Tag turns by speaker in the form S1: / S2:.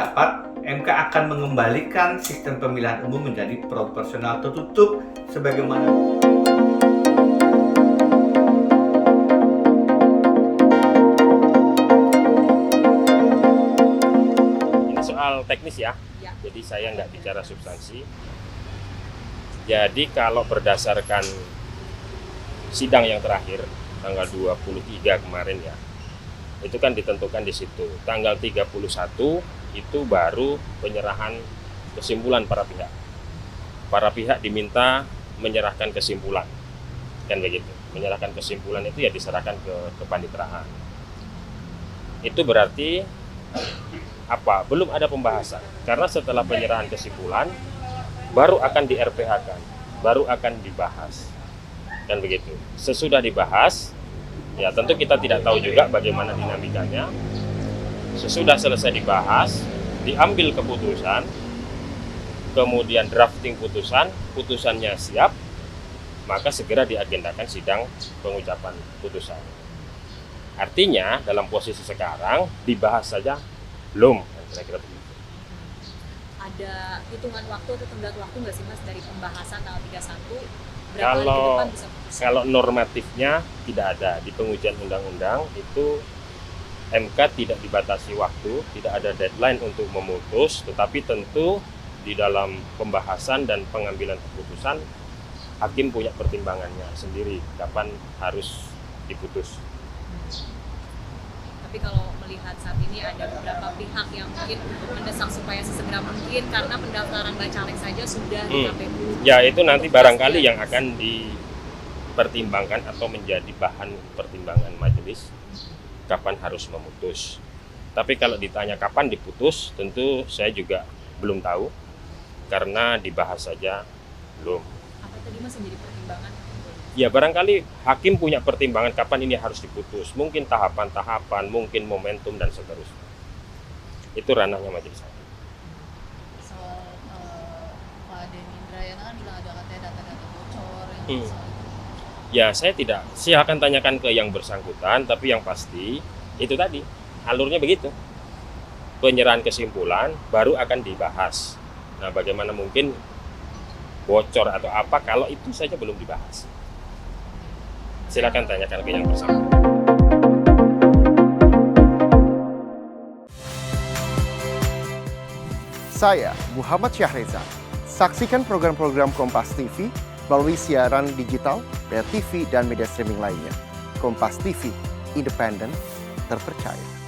S1: berpendapat MK akan mengembalikan sistem pemilihan umum menjadi proporsional tertutup sebagaimana
S2: soal teknis ya, jadi saya nggak bicara substansi. Jadi kalau berdasarkan sidang yang terakhir, tanggal 23 kemarin ya, itu kan ditentukan di situ. Tanggal 31 itu baru penyerahan kesimpulan para pihak. Para pihak diminta menyerahkan kesimpulan, kan begitu. Menyerahkan kesimpulan itu ya diserahkan ke kepaniteraan. Itu berarti apa? Belum ada pembahasan. Karena setelah penyerahan kesimpulan baru akan di RPH-kan, baru akan dibahas. Kan begitu. Sesudah dibahas, ya tentu kita tidak tahu juga bagaimana dinamikanya. Sesudah selesai dibahas, diambil keputusan, kemudian drafting putusan, putusannya siap, maka segera diagendakan sidang pengucapan putusan. Artinya dalam posisi sekarang dibahas saja belum, kira-kira begitu.
S3: Ada hitungan waktu atau tenggat waktu nggak sih Mas dari pembahasan tanggal 31? Berapa hari ke depan bisa putus?
S2: Kalau normatifnya tidak ada di pengujian undang-undang itu MK tidak dibatasi waktu, tidak ada deadline untuk memutus, tetapi tentu di dalam pembahasan dan pengambilan keputusan hakim punya pertimbangannya sendiri kapan harus diputus.
S3: Tapi kalau melihat saat ini ada beberapa pihak yang mungkin mendesak supaya sesegera mungkin karena pendaftaran bacalek saja sudah di KPU.
S2: Ya itu nanti barangkali yang akan dipertimbangkan atau menjadi bahan pertimbangan majelis kapan harus memutus. Tapi kalau ditanya kapan diputus, tentu saya juga belum tahu karena dibahas saja belum.
S3: Apa tadi Mas yang jadi pertimbangan?
S2: Ya barangkali hakim punya pertimbangan kapan ini harus diputus. Mungkin tahapan-tahapan, mungkin momentum dan seterusnya. Itu ranahnya majelis hakim.
S4: Soal Pak Denny Indrayana kan bilang ada katanya data-data bocor
S2: Ya saya akan tanyakan ke yang bersangkutan, tapi yang pasti itu tadi alurnya begitu. Penyerahan kesimpulan baru akan dibahas. Nah bagaimana mungkin bocor atau apa kalau itu saja belum dibahas. Silakan tanyakan ke yang bersangkutan.
S5: Saya Muhammad Syahreza. Saksikan program-program Kompas TV melalui siaran digital, pay TV, dan media streaming lainnya. Kompas TV, independen, terpercaya.